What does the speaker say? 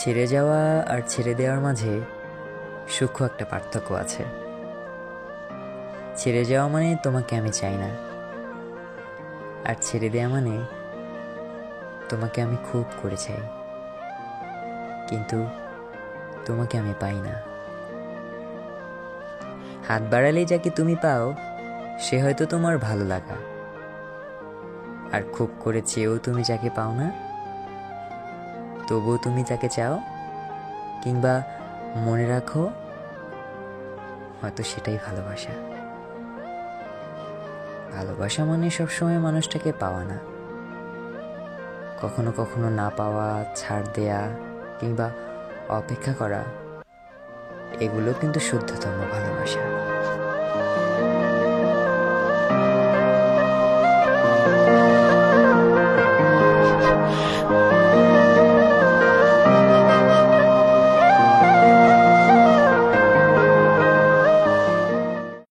ছেড়ে যাওয়া আর ছেড়ে দেওয়ার মাঝে সূক্ষ্ম একটা পার্থক্য আছে। ছেড়ে যাওয়া মানে তোমাকে আমি চাই না, আর ছেড়ে দেওয়া মানে তোমাকে আমি খুব করে চাই, কিন্তু তোমাকে আমি পাই না। হাত বাড়ালেই যাকে তুমি পাও সে হয়তো তোমার ভালো লাগা, আর খুব করে চেয়েও তুমি যাকে পাও না, তবুও তুমি যাকে চাও কিংবা মনে রাখো, হয়তো সেটাই ভালোবাসা। ভালোবাসা মানে সবসময় মানুষটাকে পাওয়া না, কখনো কখনো না পাওয়া, ছাড় দেয়া কিংবা অপেক্ষা করা, এগুলো কিন্তু শুদ্ধতম ভালোবাসা।